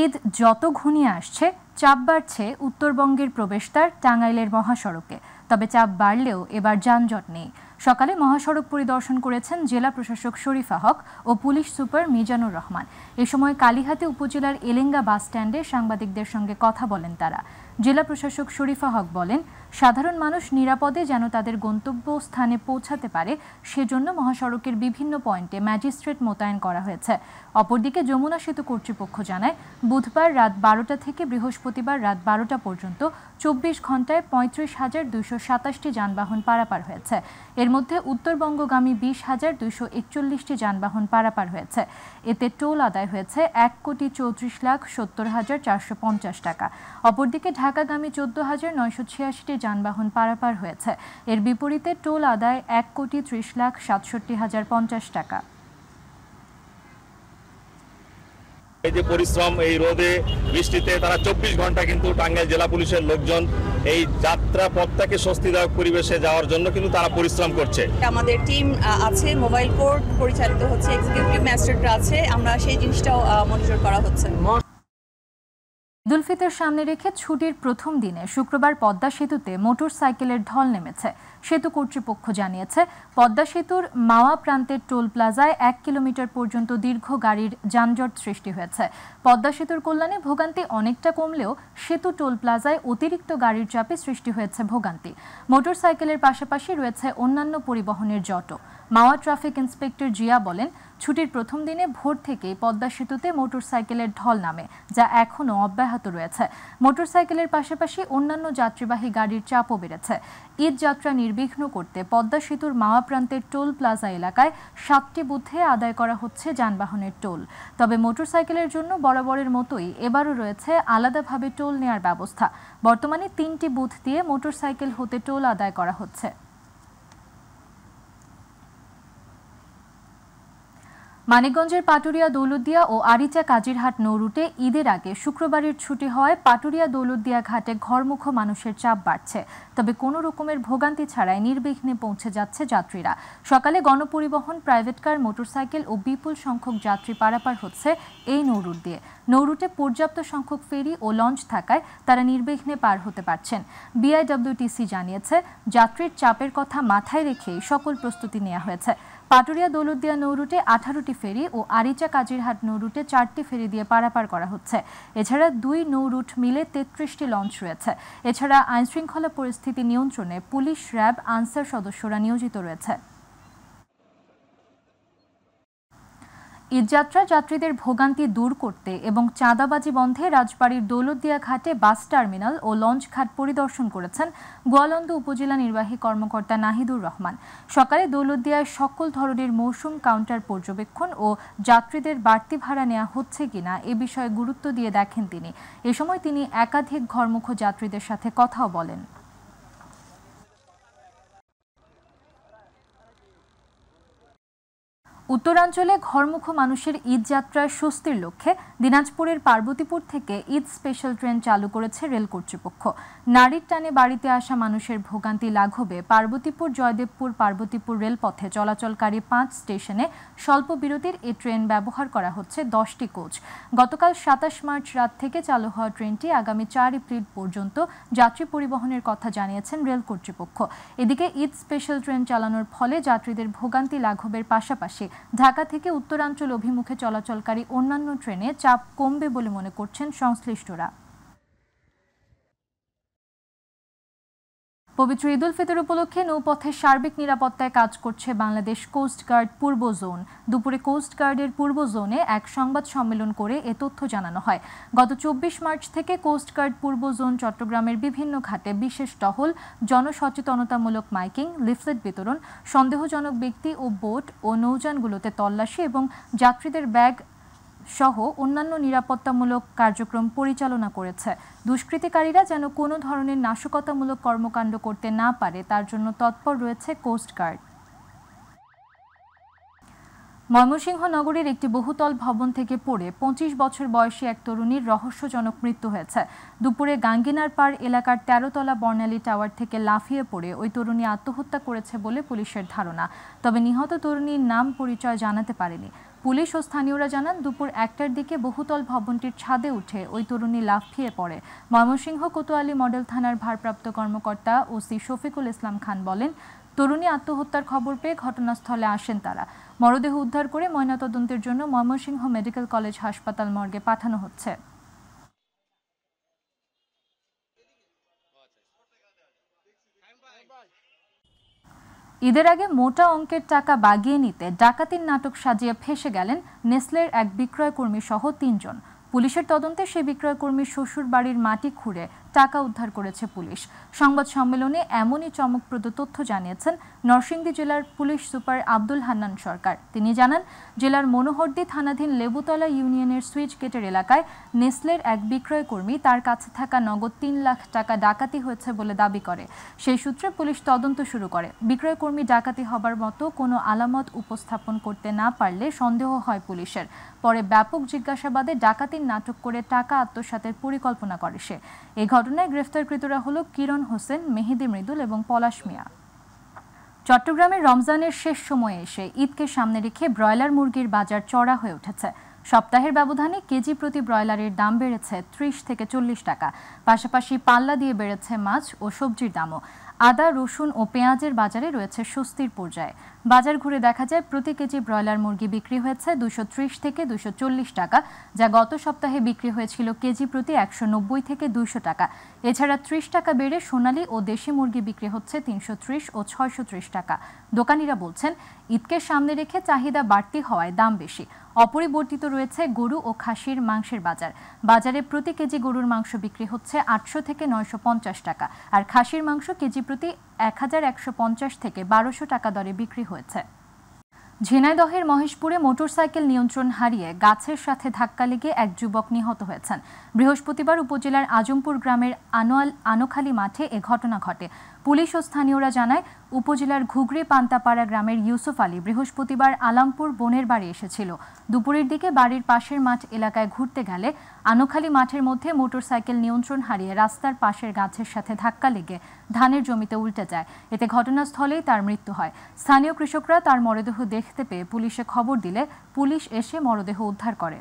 ঈদ যত ঘনিয়ে আসছে চাপ বাড়ছে উত্তরবঙ্গের প্রবেশদ্বার টাঙ্গাইলের মহাসড়কে। তবে চাপ বাড়লেও এবার যানজট নেই। সকালে মহাসড়ক পরিদর্শন করেছেন জেলা প্রশাসক শরীফা হক ও পুলিশ সুপার মিজানুর রহমান। এ সময় কালিহাতী উপজেলার এলেঙ্গা বাস স্ট্যান্ডে সাংবাদিকদের সঙ্গে কথা বলেন তারা। জেলা প্রশাসক শরীফা হক বলেন, সাধারণ মানুষ নিরাপদে যেন তাদের গন্তব্যস্থানে পৌঁছাতে পারে সেজন্য মহাসড়কের বিভিন্ন পয়েন্টে ম্যাজিস্ট্রেট মোতায়েন করা হয়েছে। অপরদিকে যমুনা সেতু কর্তৃপক্ষ জানায়, বুধবার রাত 12টা থেকে বৃহস্পতিবার রাত 12টা পর্যন্ত 24 ঘন্টায় 35,227টি যানবাহন পারাপার হয়েছে। এর মধ্যে উত্তরবঙ্গগামী 20,241টি যানবাহন পারাপার হয়েছে। এতে টোল আদায় হয়েছে 1,34,70,450 টাকা। অপরদিকে ঢাকাগামী 14,986টি যানবাহন পারাপার হয়েছে। এর বিপরীতে টোল আদায় 1,30,67,050 টাকা। এই যে পরিশ্রম, এই রোদে বৃষ্টিতে তারা 24 ঘন্টা কিন্তু টাঙ্গাইল জেলা পুলিশের লোকজন এই যাত্রা পথটাকে স্বস্তিদায়ক পরিবেশে যাওয়ার জন্য কিন্তু তারা পরিশ্রম করছে। আমাদের টিম আছে, মোবাইল কোর্ট পরিচালিত হচ্ছে, এক্সিকিউটিভ ম্যাজিস্ট্রেটরা আছে, আমরা সেই জিনিসটাও মনিটর করা হচ্ছে। ঈদুল ফিতর সামনে রেখে ছুটির প্রথম দিনে শুক্রবার পদ্মা সেতুতে মোটরসাইকেলের ঢল নেমেছে। সেতু কর্তৃপক্ষ জানিয়েছে, পদ্মা সেতুর মাওয়া প্রান্তের টোল প্লাজায় 1 কিলোমিটার পর্যন্ত দীর্ঘ গাড়ির যানজট সৃষ্টি হয়েছে। পদ্মা সেতুর কল্যাণে ভোগান্তি অনেকটা কমলেও সেতু টোল প্লাজায় অতিরিক্ত গাড়ির চাপে সৃষ্টি হয়েছে ভোগান্তি। মোটরসাইকেলের পাশাপাশি রয়েছে অন্যান্য পরিবহনের জটও। মাওয়া ট্রাফিক ইন্সপেক্টর জিয়া বলেন, ছুটির প্রথম দিনে ভোর থেকেই পদ্মা সেতুতে মোটরসাইকেলের ঢল নামে, যা এখনও অব্যাহত রয়েছে। মোটরসাইকেলের পাশাপাশি অন্যান্য যাত্রীবাহী গাড়ির চাপও বেড়েছে। ঈদ যাত্রা নির্বিঘ্ন করতে পদ্মা সেতুর মাওয়া প্রান্তের টোল প্লাজা এলাকায় 7টি বুথে আদায় করা হচ্ছে যানবাহনের টোল। তবে মোটরসাইকেলের জন্য বরাবরের মতোই এবারও রয়েছে আলাদাভাবে টোল নেয়ার ব্যবস্থা। বর্তমানে 3টি বুথ দিয়ে মোটরসাইকেল হতে টোল আদায় করা হচ্ছে। মানিকগঞ্জের পাটুরিয়া দৌলতদিয়া ও আরিচা কাজিরহাট নৌ রুটে ঈদের আগে শুক্রবারের ছুটি হওয়ায় পাটুরিয়া দৌলতদিয়া ঘাটে ঘরমুখ মানুষের চাপ বাড়ছে। তবে কোনো রকমের ভোগান্তি ছাড়াই নির্বিঘ্নে পৌঁছে যাচ্ছে যাত্রীরা। সকালে গণপরিবহন, প্রাইভেট কার, মোটরসাইকেল ও বিপুল সংখ্যক যাত্রী পারাপার হচ্ছে এই নৌ রুট দিয়ে। নৌ রুটে পর্যাপ্ত সংখ্যক ফেরি ও লঞ্চ থাকায় তারা নির্বিঘ্নে পার হতে পারছেন। বিআইডব্লিউটিসি জানিয়েছে, যাত্রীর চাপের কথা মাথায় রেখেই সকল প্রস্তুতি নেওয়া হয়েছে। পাটুরিয়া দৌলতদিয়া নৌ রুটে 18টি ফেরি ও আরিচা কাজিরহাট নৌ রুটে 4টি ফেরি দিয়ে পারাপার করা হচ্ছে। এছাড়া 2 নৌ রুট মিলে 33টি লঞ্চ রয়েছে। এছাড়া আইনশৃঙ্খলা পরিস্থিতি নিয়ন্ত্রণে পুলিশ, র্যাব, আনসার সদস্যরা নিয়োজিত রয়েছে। ঈদযাত্রা যাত্রীদের ভোগান্তি দূর করতে এবং চাঁদাবাজি বন্ধে রাজবাড়ীর দৌলতদিয়া ঘাটে বাস টার্মিনাল ও লঞ্চ ঘাট পরিদর্শন করেছেন গোয়ালন্দ উপজেলা নির্বাহী কর্মকর্তা নাহিদুর রহমান। সকালে দৌলতদিয়ায় সকল ধরনের মৌসুম কাউন্টার পর্যবেক্ষণ ও যাত্রীদের বাড়তি ভাড়া নেওয়া হচ্ছে কিনা এ বিষয়ে গুরুত্ব দিয়ে দেখেন তিনি। এ সময় তিনি একাধিক ঘরমুখ যাত্রীদের সাথে কথাও বলেন। উত্তরাঞ্চলে ঘরমুখ মানুষের ঈদ যাত্রায় স্বস্তির লক্ষ্যে দিনাজপুরের পার্বতীপুর থেকে ঈদ স্পেশাল ট্রেন চালু করেছে রেল কর্তৃপক্ষ। নারীর টানে বাড়িতে আসা মানুষের ভোগান্তি লাঘবে পার্বতীপুর জয়দেবপুর পার্বতীপুর রেলপথে চলাচলকারী 5 স্টেশনে স্বল্প বিরতির এই ট্রেন ব্যবহার করা হচ্ছে 10টি কোচ। গতকাল 27 মার্চ রাত থেকে চালু হওয়া ট্রেনটি আগামী 4 এপ্রিল পর্যন্ত যাত্রী পরিবহনের কথা জানিয়েছেন রেল কর্তৃপক্ষ। এদিকে ঈদ স্পেশাল ট্রেন চালানোর ফলে যাত্রীদের ভোগান্তি লাঘবের পাশাপাশি ঢাকা থেকে উত্তরাঞ্চল অভিমুখে চলাচলকারী অন্যান্য ট্রেনে চাপ কমবে বলে মনে করছেন সংশ্লিষ্টরা। পবিত্র ঈদুল ফিতর উপলক্ষে নৌপথের সার্বিক নিরাপত্তায় কাজ করছে বাংলাদেশ কোস্ট গার্ড পূর্ব জোন। দুপুরে কোস্ট গার্ডের পূর্ব জোনে এক সংবাদ সম্মেলন করে এ তথ্য জানানো হয়। গত 24 মার্চ থেকে কোস্ট গার্ড পূর্ব জোন চট্টগ্রামের বিভিন্ন ঘাটে বিশেষ টহল, জনসচেতনতামূলক মাইকিং, লিফলেট বিতরণ, সন্দেহজনক ব্যক্তি ও বোট ও নৌযানগুলোতে তল্লাশি এবং যাত্রীদের ব্যাগ সহ অন্যান্য নিরাপত্তামূলক কার্যক্রম পরিচালনা করেছে। দুষ্কৃতিকারীরা যেন কোনো ধরনের নাশকতামূলক কর্মকাণ্ড করতে না পারে তার জন্য তৎপর রয়েছে কোস্ট গার্ড। ময়মনসিংহ নগরীর একটি বহুতল ভবন থেকে পড়ে 25 বছর বয়সী এক তরুণীর রহস্যজনক মৃত্যু হয়েছে। দুপুরে গাঙ্গিনার পাড় এলাকার 13তলা বর্ণালী টাওয়ার থেকে লাফিয়ে পড়ে ওই তরুণী আত্মহত্যা করেছে বলে পুলিশের ধারণা। তবে নিহত তরুণীর নাম পরিচয় জানাতে পারেনি পুলিশ ও স্থানীয়রা জানান দুপুর 1টার দিকে বহুতল ভবনটির ছাদে উঠে ওই তরুণী লাফিয়ে পড়ে। ময়মনসিংহ কোতোয়ালি মডেল থানার ভারপ্রাপ্ত কর্মকর্তা ওসি শফিকুল ইসলাম খান বলেন, তরুণী আত্মহত্যার খবর পেয়ে ঘটনাস্থলে আসেন তারা। মরদেহ উদ্ধার করে ময়নাতদন্তের জন্য ময়মনসিংহ মেডিকেল কলেজ হাসপাতাল মর্গে পাঠানো হচ্ছে। ঈদের আগে মোটা অঙ্কের টাকা বাগিয়ে নিতে ডাকাতির নাটক সাজিয়ে ফেঁসে গেলেন নেসলের এক বিক্রয়কর্মী সহ 3 জন। পুলিশের তদন্তে সেই বিক্রয়কর্মীর শ্বশুর বাড়ির মাটি খুঁড়ে টাকা উদ্ধার করেছে পুলিশ। সংবাদ সম্মেলনে এমনই চমকপ্রদ তথ্য জানিয়েছেন নরসিংদী জেলার পুলিশ সুপার আব্দুল হান্নান সরকার। তিনি জানান, জেলার মনোহরদী থানাধীন লেবুতলা ইউনিয়নের সুইচ গেটের এলাকায় নেসলের এক বিক্রয়কর্মী তার কাছে থাকা নগদ 3 লাখ টাকা ডাকাতি হয়েছে বলে দাবি করে। সেই সূত্রে পুলিশ তদন্ত শুরু করে। বিক্রয়কর্মী ডাকাতি হবার মতো কোনো আলামত উপস্থাপন করতে না পারলে সন্দেহ হয় পুলিশের। পরে ব্যাপক জিজ্ঞাসাবাদে ডাকাতির নাটক করে টাকা আত্মসাতের পরিকল্পনা করে সে। এই ঘটনায় গ্রেফতারকৃতরা হলো কিরণ হোসেন, মেহেদি মৃদুল এবং পলাশ মিয়া। চট্টগ্রামের রমজানের শেষ সময়ে এসে ঈদকে সামনে রেখে ব্রয়লার মুরগির বাজার চড়া হয়ে উঠেছে। সপ্তাহের ব্যবধানে কেজি প্রতি ব্রয়লারের দাম বেড়েছে 30 থেকে 40 টাকা। পাশাপাশি পাল্লা দিয়ে বেড়েছে মাছ ও সবজির দামও। আদা, রসুন ও পেঁয়াজের বাজারে রয়েছে স্বস্তির পর্যায়ে। বাজার ঘুরে দেখা যায় প্রতি কেজি ব্রয়লার মুরগি বিক্রি হয়েছে 230 থেকে 240 টাকা, যা গত সপ্তাহে বিক্রি হয়েছিল কেজি প্রতি 190 থেকে 200 টাকা। এছাড়া 30 টাকা বেড়ে সোনালী ও দেশি মুরগি বিক্রি হচ্ছে 330 ও 630 টাকা। দোকানিরা বলছেন, ঈদকে সামনে রেখে চাহিদা বাড়তি হওয়ায় দাম বেশি। অপরিবর্তিত রয়েছে গরু ও খাসির মাংসের বাজার। বাজারে প্রতি কেজি গরুর মাংস বিক্রি হচ্ছে 800 থেকে 950 টাকা, আর খাসির মাংস কেজি প্রতি 1150 থেকে 1200 টাকা দরে বিক্রি হয়েছে। ঝিনাইদহের মহেশপুরে মোটরসাইকেল নিয়ন্ত্রণ হারিয়ে গাছের সাথে ধাক্কা লেগে এক যুবক নিহত হয়েছেন। বৃহস্পতিবার উপজেলার আজমপুর গ্রামের আনোখালী মাঠে এ ঘটনা ঘটে। পুলিশ ও স্থানীয়রা জানায়, উপজেলার ঘুগরি পান্তাপাড়া গ্রামের ইউসুফ আলী বৃহস্পতিবার আলামপুর বোনের বাড়ি এসেছিল। দুপুরের দিকে বাড়ির পাশের মাঠ এলাকায় ঘুরতে গেলে আনোখালী মাঠের মধ্যে মোটরসাইকেল নিয়ন্ত্রণ হারিয়ে রাস্তার পাশের গাছের সাথে ধাক্কা লেগে ধানের জমিতে উল্টে যায়। এতে ঘটনাস্থলেই তার মৃত্যু হয়। স্থানীয় কৃষকরা তার মরদেহ দেখতে পেয়ে পুলিশে খবর দিলে পুলিশ এসে মরদেহ উদ্ধার করে।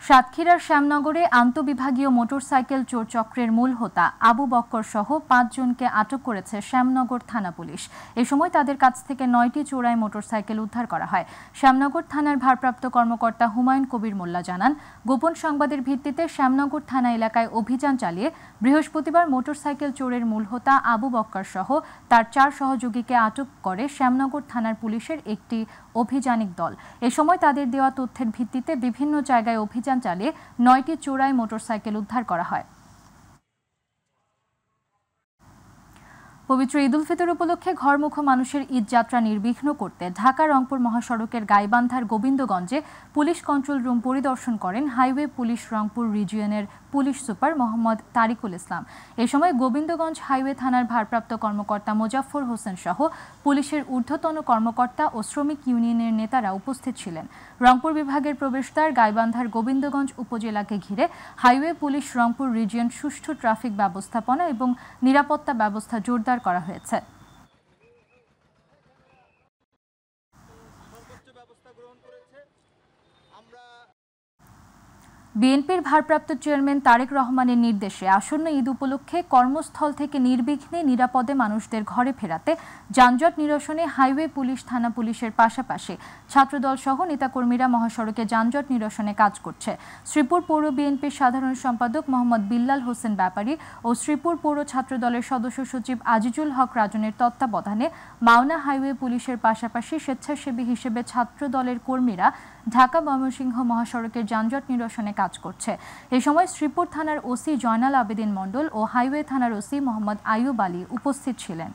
সাতক্ষীরার শ্যামনগরে আন্তঃবিভাগীয় মোটরসাইকেল চোর চক্রের মূল হোতা আবু বক্কর সহ 5 জনকে আটক করেছে শ্যামনগর থানা পুলিশ। এ সময় তাদের কাছ থেকে 9টি চোরাই মোটরসাইকেল উদ্ধার করা হয়। শ্যামনগর থানার ভারপ্রাপ্ত কর্মকর্তা হুমায়ুন কবির মোল্লা জানান, গোপন সংবাদের ভিত্তিতে শ্যামনগর থানা এলাকায় অভিযান চালিয়ে বৃহস্পতিবার মোটরসাইকেল চোরের মূল হোতা আবু বক্কর সহ তার 4 সহযোগীকে আটক করে শ্যামনগর থানার পুলিশের একটি অভিযানিক দল। এ সময় তাদের দেওয়া তথ্যের ভিত্তিতে বিভিন্ন জায়গায় অভিযান চালিয়ে 9টি চোরাই মোটরসাইকেল উদ্ধার করা হয়। পবিত্র ঈদ উল ফিতর উপলক্ষে ঘরমুখো মানুষের ঈদ যাত্রা নির্বিঘ্ন করতে ঢাকা রংপুর মহাসড়কের গাইবান্ধার গোবিন্দগঞ্জে পুলিশ কন্ট্রোল রুম পরিদর্শন করেন হাইওয়ে পুলিশ রংপুর রিজিয়নের পুলিশ সুপার মোহাম্মদ তারিকুল ইসলাম। এ সময় গোবিন্দগঞ্জ হাইওয়ে থানার ভারপ্রাপ্ত কর্মকর্তা মোজাফফর হোসেন সহ পুলিশের ঊর্ধ্বতন কর্মকর্তা ও শ্রমিক ইউনিয়নের নেতারা উপস্থিত ছিলেন। রংপুর বিভাগের প্রবেশদ্বার গাইবান্ধার গোবিন্দগঞ্জ উপজেলাকে ঘিরে হাইওয়ে পুলিশ রংপুর রিজিয়ন সুষ্ঠু ট্রাফিক ব্যবস্থাপনা এবং নিরাপত্তা ব্যবস্থা জোরদার করা হয়েছে। বিএনপির ভারপ্রাপ্ত চেয়ারম্যান তারেক রহমানের নির্দেশে আসন্ন ঈদ উপলক্ষে কর্মস্থল থেকে নির্বিঘ্নে নিরাপদে মানুষদের ঘরে ফেরাতে যানজট নিরসনে হাইওয়ে পুলিশ, থানা পুলিশের পাশাপাশি ছাত্রদল সহ নেতাকর্মীরা মহাসড়কে যানজট নিরসনে কাজ করছে। শ্রীপুর পৌর বিএনপির সাধারণ সম্পাদক মোহাম্মদ বিল্লাল হোসেন ব্যাপারী ও শ্রীপুর পৌর ছাত্রদলের সদস্য সচিব আজিজুল হক রাজনের তত্ত্বাবধানে মাওনা হাইওয়ে পুলিশের পাশাপাশি স্বেচ্ছাসেবী হিসেবে ছাত্রদলের কর্মীরা ঢাকা ময়মনসিংহ মহাসড়কের যানজট নিরসনে কাজ করছে। এই সময় শ্রীপুর থানার ওসি জয়নাল আবেদিন মণ্ডল ও হাইওয়ে থানার ওসি মোহাম্মদ আইয়ুব আলী উপস্থিত ছিলেন।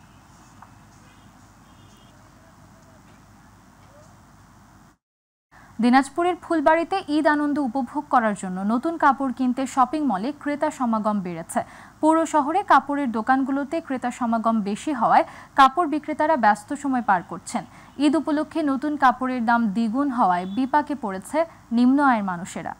দিনাজপুরের ফুলবাড়িতে ঈদ আনন্দ উপভোগ করার জন্য নতুন কাপড় কিনতে শপিং মলে ক্রেতা সমাগম বেড়েছে। পৌর শহরে কাপড়ের দোকানগুলোতে ক্রেতা সমাগম বেশি হওয়ায় কাপড় বিক্রেতারা ব্যস্ত সময় পার করছেন। ঈদ উপলক্ষে নতুন কাপড়ের দাম দ্বিগুণ হওয়ায় বিপাকে পড়েছে নিম্ন আয়ের মানুষেরা।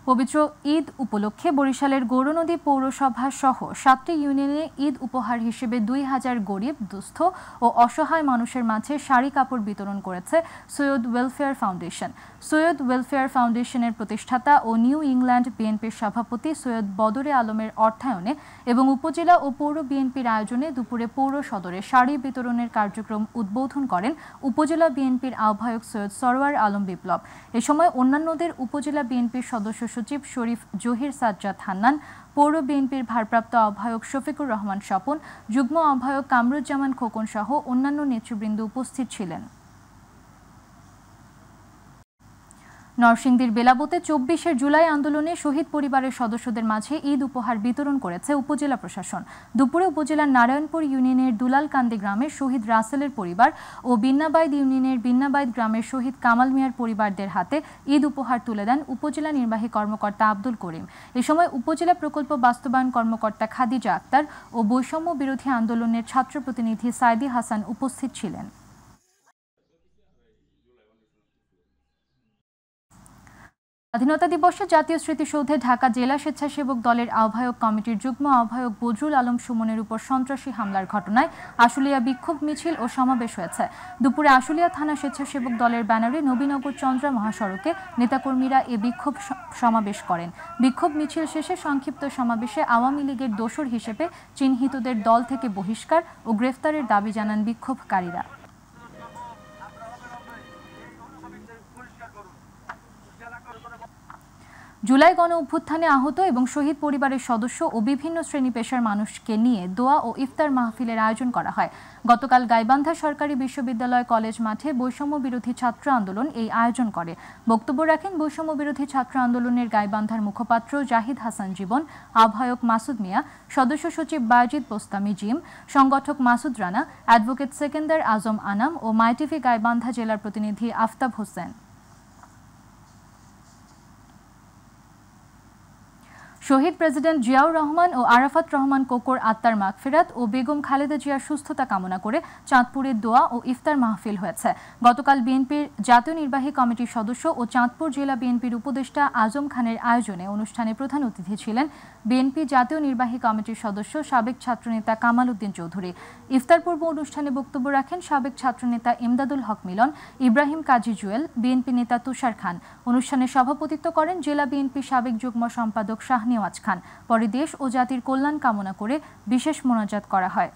পবিত্র ঈদ উপলক্ষে বরিশালের গৌরনদী পৌরসভা সহ 7টি ইউনিয়নে ঈদ উপহার হিসেবে 2000 গরিব, দুস্থ ও অসহায় মানুষের মাঝে শাড়ি কাপড় বিতরণ করেছে Syed welfare foundation. Syed welfare ফাউন্ডেশনের প্রতিষ্ঠাতা ও নিউ ইংল্যান্ড বিএনপির সভাপতি সৈয়দ বদরে আলমের অর্থায়নে এবং উপজেলা ও পৌর বিএনপির আয়োজনে দুপুরে পৌর সদরে শাড়ি বিতরণের কার্যক্রম উদ্বোধন করেন উপজেলা বিএনপির আহ্বায়ক সৈয়দ সরওয়ার আলম বিপ্লব। এ সময় অন্যান্যদের উপজেলা বিএনপির সদস্য সচিব শরীফ জহির সাজ্জাদ হান্নান, পৌর বিএনপির ভারপ্রাপ্ত আহ্বায়ক শফিকুর রহমান স্বপন, যুগ্ম আহ্বায়ক কামরুজ্জামান খোকন সহ অন্যান্য নেতৃবৃন্দ উপস্থিত ছিলেন। নরসিংদীর বেলাবতে 24 জুলাই আন্দোলনে শহীদ পরিবারের সদস্যদের মাঝে ঈদ উপহার বিতরণ করেছে উপজেলা প্রশাসন। দুপুরে উপজেলার নারায়ণপুর ইউনিয়নের দুলালকান্দি গ্রামের শহীদ রাসেলের পরিবার ও বিন্নাবাইদ ইউনিয়নের বিন্নাবাইদ গ্রামের শহীদ কামাল মিয়ার পরিবারদের হাতে ঈদ উপহার তুলে দেন উপজেলা নির্বাহী কর্মকর্তা আব্দুল করিম। এ সময় উপজেলা প্রকল্প বাস্তবায়ন কর্মকর্তা খাদিজা আক্তার ও বৈষম্য বিরোধী আন্দোলনের ছাত্র প্রতিনিধি সাইদি হাসান উপস্থিত ছিলেন। স্বাধীনতা দিবসে জাতীয় স্মৃতিসৌধে ঢাকা জেলা স্বেচ্ছাসেবক দলের আহ্বায়ক কমিটির যুগ্ম আহ্বায়ক বজরুল আলম সুমনের উপর সন্ত্রাসী হামলার ঘটনায় আশুলিয়া বিক্ষোভ মিছিল ও সমাবেশ হয়েছে। দুপুরে আশুলিয়া থানা স্বেচ্ছাসেবক দলের ব্যানারে নবীনগর চন্দ্রা মহাসড়কে নেতাকর্মীরা এ বিক্ষোভ সমাবেশ করেন। বিক্ষোভ মিছিল শেষে সংক্ষিপ্ত সমাবেশে আওয়ামী লীগের দোসর হিসেবে চিহ্নিতদের দল থেকে বহিষ্কার ও গ্রেফতারের দাবি জানান বিক্ষোভকারীরা। জুলাই গণ অভ্যুত্থানে আহত এবং শহীদ পরিবারের সদস্য ও বিভিন্ন শ্রেণী পেশার মানুষকে নিয়ে দোয়া ও ইফতার মাহফিলের আয়োজন করা হয়। গতকাল গাইবান্ধা সরকারি বিশ্ববিদ্যালয় কলেজ মাঠে বৈষম্য বিরোধী ছাত্র আন্দোলন এই আয়োজন করে। বক্তব্য রাখেন বৈষম্য বিরোধী ছাত্র আন্দোলনের গাইবান্ধার মুখপাত্র জাহিদ হাসান জীবন, আহ্বায়ক মাসুদ মিয়া, সদস্য সচিব বাজিদ বোস্তামি জিম, সংগঠক মাসুদ রানা, অ্যাডভোকেট সেকেন্দার আজম আনাম ও মাইটিভি গাইবান্ধা জেলার প্রতিনিধি আফতাব হোসেন। শহীদ প্রেসিডেন্ট জিয়াউর রহমান ও আরাফাত রহমান কোকোর আত্মার মাগফিরাত ও বেগম খালেদা জিয়ার সুস্থতা কামনা করে চাঁদপুরে দোয়া ও ইফতার মাহফিল হয়েছে। গতকাল বিএনপির জাতীয় নির্বাহী কমিটির সদস্য ও চাঁদপুর জেলা বিএনপির উপদেষ্টা আজম খানের আয়োজনে অনুষ্ঠানে প্রধান অতিথি ছিলেন বিএনপি জাতীয় নির্বাহী কমিটির সদস্য সাবেক ছাত্রনেতা কামাল উদ্দিন চৌধুরী। ইফতার পূর্ব অনুষ্ঠানে বক্তব্য রাখেন সাবেক ছাত্রনেতা ইমদাদুল হক মিলন, ইব্রাহিম কাজী জুয়েল, বিএনপি নেতা তুষার খান। অনুষ্ঠানে সভাপতিত্ব করেন জেলা বিএনপি সাবেক যুগ্ম সম্পাদক শাহনেওয়াজ খান। পরে দেশ ও জাতির কল্যাণ কামনা করে বিশেষ মোনাজাত করা হয়।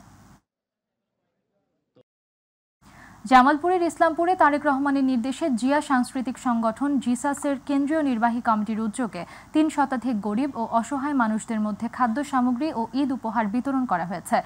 জামালপুরের ইসলামপুরে তারেক রহমানের নির্দেশে জিয়া সাংস্কৃতিক সংগঠন জিসাসের কেন্দ্রীয় নির্বাহী কমিটির উদ্যোগে 3 শতাধিক গরিব ও অসহায় মানুষদের মধ্যে খাদ্য সামগ্রী ও ঈদ উপহার বিতরণ করা হয়েছে।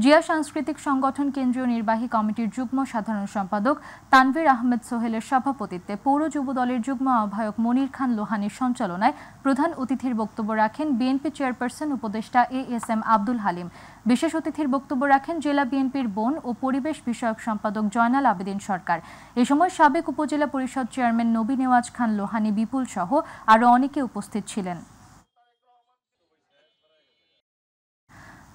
জিয়া সাংস্কৃতিক সংগঠন কেন্দ্রীয় নির্বাহী কমিটির যুগ্ম সাধারণ সম্পাদক তানভীর আহমেদ সোহেলের সভাপতিত্বে পৌর যুব দলের যুগ্ম আহ্বায়ক মনির খান লোহানীর সঞ্চালনায় প্রধান অতিথির বক্তব্য রাখেন বিএনপি চেয়ারপারসন উপদেষ্টা ASM আব্দুল হালিম। বিশেষ অতিথির বক্তব্য রাখেন জেলা বিএনপির বন ও পরিবেশ বিষয়ক সম্পাদক জয়নাল আবেদিন সরকার। এ সময় সাবেক উপজেলা পরিষদ চেয়ারম্যান নবী নেওয়াজ খান লোহানী বিপুল সহ আরও অনেকে উপস্থিত ছিলেন।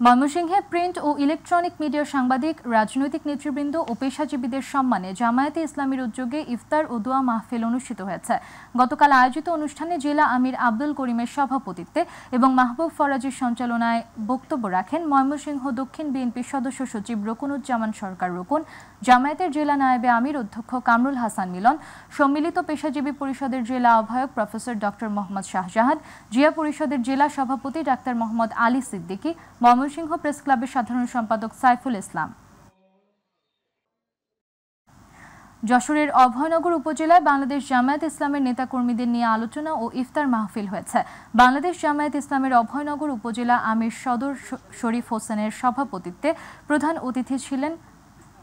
ময়মনসিংহে প্রিন্ট ও ইলেকট্রনিক মিডিয়ার সাংবাদিক, রাজনৈতিক নেতৃবৃন্দ ও পেশাজীবীদের সম্মানে জামায়াতে ইসলামীর উদ্যোগে ইফতার ও দোয়া মাহফিল অনুষ্ঠিত হয়েছে। গতকাল আয়োজিত অনুষ্ঠানে জেলা আমির আব্দুল করিমের সভাপতিত্বে এবং মাহবুব ফরাজের সঞ্চালনায় বক্তব্য রাখেন ময়মনসিংহ দক্ষিণ বিএনপির সদস্য সচিব রকুনুজ্জামান সরকার রকুন, জামায়াতের জেলা নায়েবে আমির অধ্যক্ষ কামরুল হাসান মিলন, সম্মিলিত পেশাজীবী পরিষদের জেলা আহ্বায়ক প্রফেসর ডক্টর মোহাম্মদ শাহজাহান, জিয়া পরিষদের জেলা সভাপতি ডাক্তার মোহাম্মদ আলী সিদ্দিকী, ময়মনসিংহ প্রেস ক্লাবের সাধারণ সম্পাদক সাইফুল ইসলাম। যশোরের অভয়নগর উপজেলায় বাংলাদেশ জামায়াত ইসলামের নেতাকর্মীদের নিয়ে আলোচনা ও ইফতার মাহফিল হয়েছে। বাংলাদেশ জামায়াত ইসলামের অভয়নগর উপজেলা আমির সদর শরীফ হোসেনের সভাপতিত্বে প্রধান অতিথি ছিলেন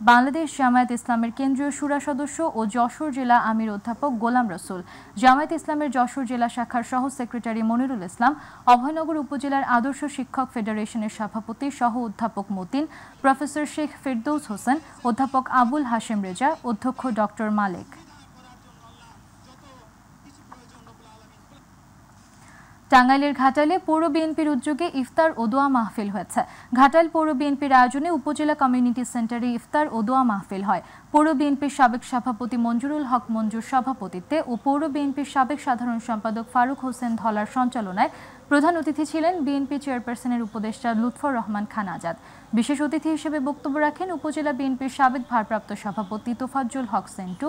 বাংলাদেশ জামায়াত ইসলামের কেন্দ্রীয় শুরা সদস্য ও যশোর জেলা আমির অধ্যাপক গোলাম রসুল, জামায়াত ইসলামের যশোর জেলা শাখার সহ সেক্রেটারি মনিরুল ইসলাম, অভয়নগর উপজেলার আদর্শ শিক্ষক ফেডারেশনের সভাপতি সহ অধ্যাপক মতিন, প্রফেসর শেখ ফেরদৌস হোসেন, অধ্যাপক আবুল হাশেম রেজা, অধ্যক্ষ ডক্টর মালেক। টাঙ্গাইলের ঘাটাইলে পৌর বিএনপির উদ্যোগে ইফতার ও দোয়া মাহফিল হয়েছে। ঘাটাইল পৌর বিএনপির আয়োজনে উপজেলা কমিউনিটি সেন্টারে ইফতার ও দোয়া মাহফিল হয়। পৌর বিএনপির সাবেক সভাপতি মঞ্জুরুল হক মঞ্জুর সভাপতিত্বে ও পৌর বিএনপির সাবেক সাধারণ সম্পাদক ফারুক হোসেন ধলার সঞ্চালনায় প্রধান অতিথি ছিলেন বিএনপি চেয়ারপারসনের উপদেষ্টা লুৎফর রহমান খান আজাদ। বিশেষ অতিথি হিসেবে বক্তব্য রাখেন উপজেলা বিএনপির সাবেক ভারপ্রাপ্ত সভাপতি তোফাজ্জল হক সেন্টু,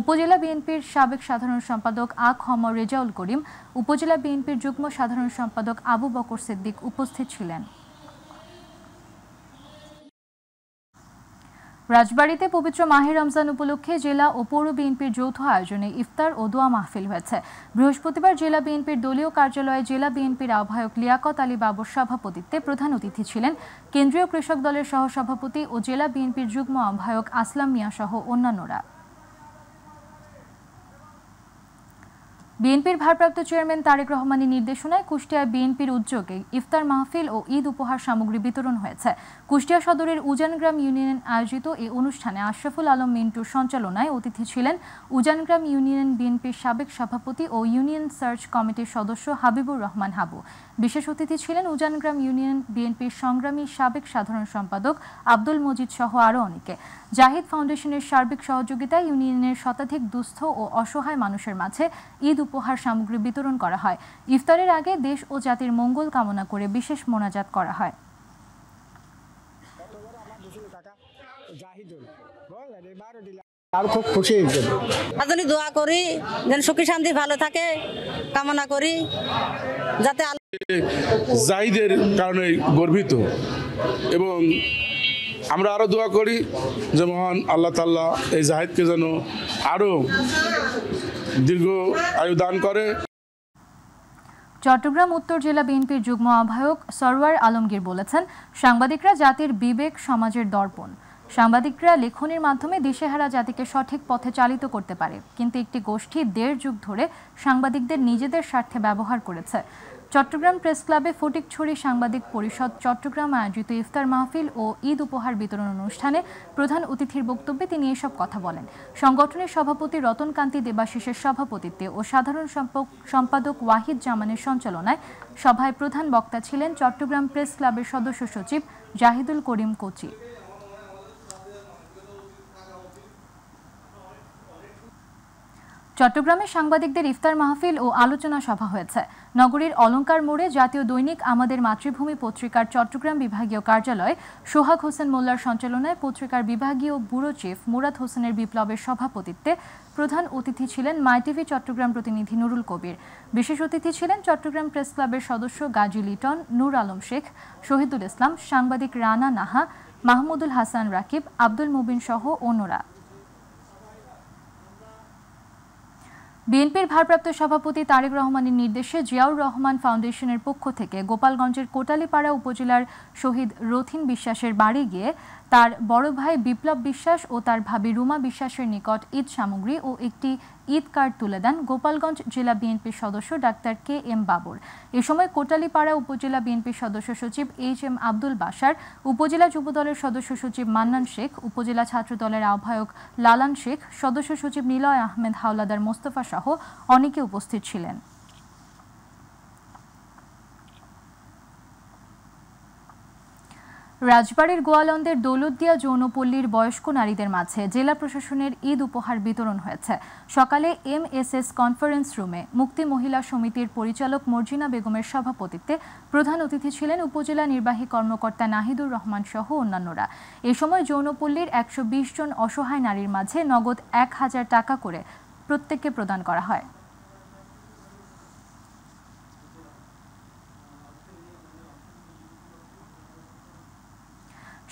উপজেলা বিএনপির সাবেক সাধারণ সম্পাদক খ.ম. রেজাউল করিম, উপজেলা বিএনপির যুগ্ম সাধারণ সম্পাদক আবু বকর সিদ্দিক উপস্থিত ছিলেন। রাজবাড়ীতে পবিত্র মাহে রমজান উপলক্ষে জেলা ও পৌর বিএনপির যৌথ আয়োজনে ইফতার ও দোয়া মাহফিল হয়েছে। বৃহস্পতিবার জেলা বিএনপির দলীয় কার্যালয়ে জেলা বিএনপির আহ্বায়ক লিয়াকত আলী বাবুর সভাপতিত্বে প্রধান অতিথি ছিলেন কেন্দ্রীয় কৃষক দলের সহসভাপতি ও জেলা বিএনপির যুগ্ম আহ্বায়ক আসলাম মিয়া সহ অন্যান্যরা। বিএনপির ভারপ্রাপ্ত চেয়ারম্যান তারেক রহমানের নির্দেশনায় কুষ্টিয়ায় বিএনপির উদ্যোগে ইফতার মাহফিল ও ঈদ উপহার সামগ্রী বিতরণ হয়েছে। কুষ্টিয়া সদরের উজানগ্রাম ইউনিয়ন আয়োজিত এই অনুষ্ঠানে আশরাফুল আলম মিন্টুর সঞ্চালনায় অতিথি ছিলেন উজানগ্রাম ইউনিয়ন বিএনপির সাবেক সভাপতি ও ইউনিয়ন সার্চ কমিটির সদস্য হাবিবুর রহমান হাবু। বিশেষ অতিথি ছিলেন উজানগ্রাম ইউনিয়ন বিএনপির সংগ্রামী সাবেক সাধারণ সম্পাদক আব্দুল মজিদ সহ আরও অনেকে। জাহিদ ফাউন্ডেশনের সার্বিক সহযোগিতায় ইউনিয়নের শতাধিক দুস্থ ও অসহায় মানুষের মাঝে ঈদ উপহার সামগ্রী বিতরণ করা হয়। ইফতারের আগে দেশ ও জাতির মঙ্গল কামনা করে বিশেষ মোনাজাত করা হয়। আর খুব খুশি হয়েছে, দোয়া করি যেন সুখী শান্তি ভালো থাকে কামনা করি, যাতে জাহিদের কারণে গর্বিত এবং আমরা আরো দোয়া করি যে মহান আল্লাহ তাআলা এই জাহিদকে যেন আরো দীর্ঘ আয়ু দান করে। চট্টগ্রাম উত্তর জেলা বিএনপির যুগ্ম আহ্বায়ক সরওয়ার আলমগীর বলেছেন, সাংবাদিকরা জাতির বিবেক, সমাজের দর্পণ। সাংবাদিকরা লেখনের মাধ্যমে দিশেহারা জাতিকে সঠিক পথে চালিত করতে পারে, কিন্তু একটি গোষ্ঠী 1.5 যুগ ধরে সাংবাদিকদের নিজেদের স্বার্থে ব্যবহার করেছে। চট্টগ্রাম প্রেস ক্লাবে ফটিকছড়ি সাংবাদিক পরিষদ চট্টগ্রাম আয়োজিত ইফতার মাহফিল ও ঈদ উপহার বিতরণ অনুষ্ঠানে প্রধান অতিথির বক্তব্যে তিনি এসব কথা বলেন। সংগঠনের সভাপতি রতনকান্তি দেবাশিসের সভাপতিত্বে ও সাধারণ সম্পাদক ওয়াহিদ জামানের সঞ্চালনায় সভায় প্রধান বক্তা ছিলেন চট্টগ্রাম প্রেস ক্লাবের সদস্য সচিব জাহিদুল করিম কোচি। চট্টগ্রামে সাংবাদিকদের ইফতার মাহফিল ও আলোচনা সভা হয়েছে। নগরীর অলঙ্কার মোড়ে জাতীয় দৈনিক আমাদের মাতৃভূমি পত্রিকার চট্টগ্রাম বিভাগীয় কার্যালয়ে সোহাগ হোসেন মোল্লার সঞ্চালনায় পত্রিকার বিভাগীয় ব্যুরো চিফ মুরাদ হোসেনের বিপ্লবের সভাপতিত্বে প্রধান অতিথি ছিলেন মাইটিভি চট্টগ্রাম প্রতিনিধি নুরুল কবির। বিশেষ অতিথি ছিলেন চট্টগ্রাম প্রেস ক্লাবের সদস্য গাজী লিটন, নূর আলম শেখ, শহীদুল ইসলাম, সাংবাদিক রানা নাহা, মাহমুদুল হাসান রাকিব, আব্দুল মুবিন সহ অন্যরা। বিএনপির ভারপ্রাপ্ত সভাপতি তারেক রহমানের নির্দেশে জিয়াউর রহমান ফাউন্ডেশনের পক্ষ থেকে গোপালগঞ্জের কোটালীপাড়া উপজেলার শহীদ রথিন বিশ্বাসের বাড়ি গিয়ে তার বড় ভাই বিপ্লব বিশ্বাস ও তার ভাবি রুমা বিশ্বাসের নিকট ঈদ সামগ্রী ও একটি ঈদ কার্ড তুলে দেন গোপালগঞ্জ জেলা বিএনপির সদস্য ডাক্তার কে.এম. বাবর। এ সময় কোটালীপাড়া উপজেলা বিএনপির সদস্য সচিব এইচ.এম. আব্দুল বাশার, উপজেলা যুবদলের সদস্য সচিব মান্নান শেখ, উপজেলা ছাত্রদলের আহ্বায়ক লালান শেখ, সদস্য সচিব নিলয় আহমেদ হাওলাদার মোস্তফা সহ অনেকে উপস্থিত ছিলেন। রাজবাড়ীর গোয়ালন্দের দৌলতদিয়া যৌনপল্লীর বয়স্ক নারীদের মাঝে জেলা প্রশাসনের ঈদ উপহার বিতরণ হয়েছে। সকালে MSS কনফারেন্স রুমে মুক্তি মহিলা সমিতির পরিচালক মর্জিনা বেগমের সভাপতিত্বে প্রধান অতিথি ছিলেন উপজেলা নির্বাহী কর্মকর্তা নাহিদুর রহমান সহ অন্যান্যরা। এ সময় যৌনপল্লীর 120 জন অসহায় নারীর মাঝে নগদ 1000 টাকা করে প্রত্যেককে প্রদান করা হয়।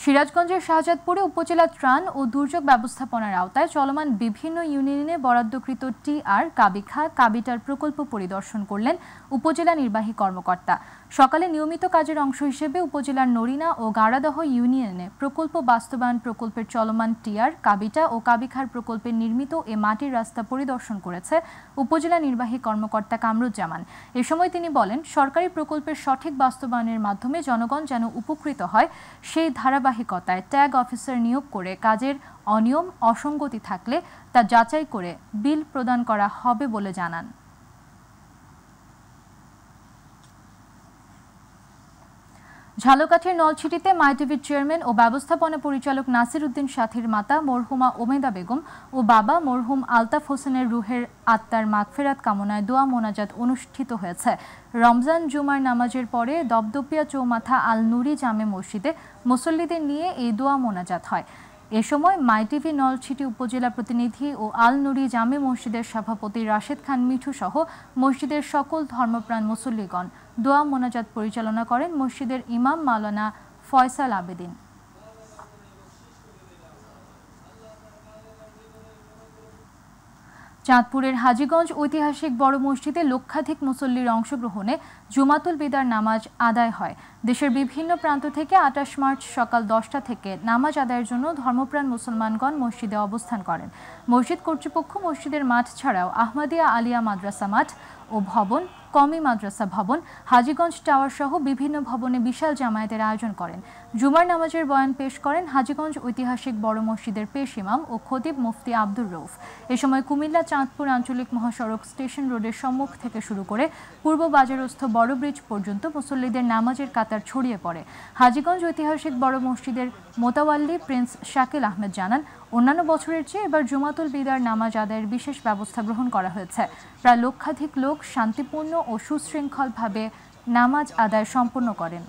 সিরাজগঞ্জের শাহজাদপুরে উপজেলা ত্রাণ ও দুর্যোগ ব্যবস্থাপনার আওতায় চলমান বিভিন্ন ইউনিয়নে বরাদ্দকৃত টিআর কাবিখা কাবিটার প্রকল্প পরিদর্শন করলেন উপজেলা নির্বাহী কর্মকর্তা। সকালে নিয়মিত কাজের অংশ হিসেবে উপজেলার নরিনা ও গাড়াদহ ইউনিয়নে প্রকল্প বাস্তবায়ন প্রকল্পের চলমান টিআর কাবিটা ও কাবিখার প্রকল্পের নির্মিত এ মাটির রাস্তা পরিদর্শন করেছে উপজেলা নির্বাহী কর্মকর্তা কামরুজ্জামান। এ সময় তিনি বলেন, সরকারি প্রকল্পের সঠিক বাস্তবায়নের মাধ্যমে জনগণ যেন উপকৃত হয় সেই ধারাবাহিকতায় ট্যাগ অফিসার নিয়োগ করে কাজের অনিয়ম অসঙ্গতি থাকলে তা যাচাই করে বিল প্রদান করা হবে বলে জানান। ঝালকাঠির নলছিটিতে মাইটিভির চেয়ারম্যান ও ব্যবস্থাপনা পরিচালক নাসির উদ্দিন সাথীর মাতা মরহুমা ওমেদা বেগম ও বাবা মরহুম আলতাফ হোসেনের রুহের আত্মার মাগফিরাত কামনায় দোয়া মোনাজাত অনুষ্ঠিত হয়েছে। রমজান জুমার নামাজের পরে দপদপিয়া চৌমাথা আল নুরি জামে মসজিদে মুসল্লিদের নিয়ে এই দোয়া মোনাজাত হয়। এ সময় মাইটিভি নলছিটি উপজেলা প্রতিনিধি ও আল নুরি জামে মসজিদের সভাপতি রাশেদ খান মিঠু সহ মসজিদের সকল ধর্মপ্রাণ মুসল্লিগণ দোয়া মোনাজাত পরিচালনা করেন মসজিদের ইমাম মাওলানা ফয়সাল আবেদিন। চাঁদপুরের হাজীগঞ্জ ঐতিহাসিক বড় মসজিদে লক্ষাধিক মুসল্লির অংশগ্রহণে জুমাতুল বিদার নামাজ আদায় হয়। দেশের বিভিন্ন প্রান্ত থেকে ২৮ মার্চ সকাল ১০টা থেকে নামাজ আদায়ের জন্য ধর্মপ্রাণ মুসলমানগণ মসজিদে অবস্থান করেন। মসজিদ কর্তৃপক্ষ মসজিদের মাঠ ছাড়াও আহমদিয়া আলিয়া মাদ্রাসা মাঠ ও ভবন, কমি মাদ্রাসা ভবন, হাজীগঞ্জ টাওয়ার সহ বিভিন্ন ভবনে বিশাল জামায়াতের আয়োজন করেন। জুমার নামাজের বয়ান পেশ করেন হাজীগঞ্জ ঐতিহাসিক বড় মসজিদের পেশ ইমাম ও খতিব মুফতি আব্দুর রউফ। এ সময় কুমিল্লা চাঁদপুর আঞ্চলিক মহাসড়ক স্টেশন রোডের সম্মুখ থেকে শুরু করে পূর্ব বাজারস্থ বড় ব্রিজ পর্যন্ত মুসল্লিদের নামাজের কাতার ছড়িয়ে পড়ে। হাজীগঞ্জ ঐতিহাসিক বড় মসজিদের মোতাওয়াল্লি প্রিন্স শাকিল আহমেদ জানান, অন্যান্য বছরের চেয়ে এবার জুমাতুল বিদার নামাজ আদায়ের বিশেষ ব্যবস্থা গ্রহণ করা হয়েছে। প্রায় লক্ষাধিক লোক শান্তিপূর্ণ ও সুশৃঙ্খলভাবে নামাজ আদায় সম্পন্ন করেন।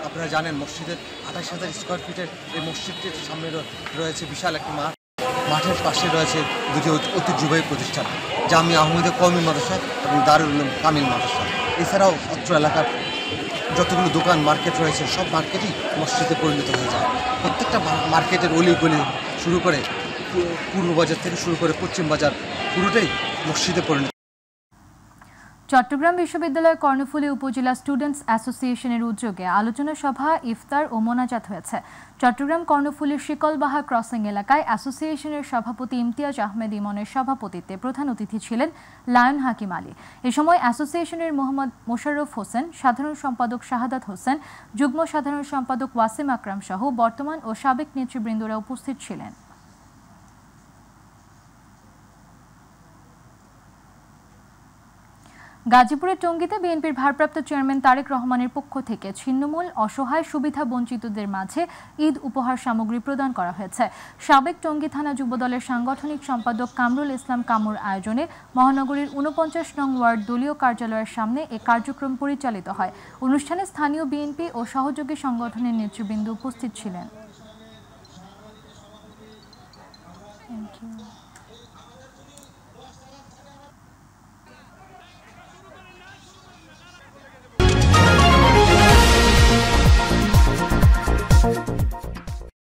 আপনারা জানেন মসজিদের ২৮,০০০ স্কোয়ার ফিটের এই মসজিদটির সামনে রয়েছে বিশাল একটি মাঠ। মাঠের পাশে রয়েছে দুটি ঐতিহ্যবাহী প্রতিষ্ঠান, জামিয়া আহমদিয়া কওমি মাদ্রাসা এবং দারুল উলুম কামিল মাদ্রাসা। এছাড়াও অত্র এলাকার যতগুলো দোকান মার্কেট রয়েছে সব মার্কেটই মসজিদে পরিণত হয়ে যায়। প্রত্যেকটা মার্কেটের অলি গলি শুরু করে পূর্ব বাজার থেকে শুরু করে পশ্চিম বাজার পুরোটাই মসজিদে পরিণত। চট্টগ্রাম বিশ্ববিদ্যালয়ের কর্ণফুলী উপজেলা স্টুডেন্টস অ্যাসোসিয়েশনের উদ্যোগে আলোচনা সভা, ইফতার ও মোনাজাত হয়েছে। চট্টগ্রাম কর্ণফুলীর শিকলবাহা ক্রসিং এলাকায় অ্যাসোসিয়েশনের সভাপতি ইমতিয়াজ আহমেদ ইমনের সভাপতিত্বে প্রধান অতিথি ছিলেন লায়ন হাকিম আলী। এ সময় অ্যাসোসিয়েশনের মোহাম্মদ মোশাররফ হোসেন, সাধারণ সম্পাদক শাহাদাত হোসেন, যুগ্ম সাধারণ সম্পাদক ওয়াসিম আকরাম সহ বর্তমান ও সাবেক নেতৃবৃন্দরা উপস্থিত ছিলেন। গাজীপুরের টঙ্গীতে বিএনপির ভারপ্রাপ্ত চেয়ারম্যান তারেক রহমানের পক্ষ থেকে ছিন্নমূল, অসহায়, সুবিধা বঞ্চিতদের মাঝে ঈদ উপহার সামগ্রী প্রদান করা হয়েছে। সাবেক টঙ্গী থানা যুবদলের সাংগঠনিক সম্পাদক কামরুল ইসলাম কামুর আয়োজনে মহানগরীর ৪৯ নং ওয়ার্ড দলীয় কার্যালয়ের সামনে এ কার্যক্রম পরিচালিত হয়। অনুষ্ঠানে স্থানীয় বিএনপি ও সহযোগী সংগঠনের নেতৃবৃন্দ উপস্থিত ছিলেন।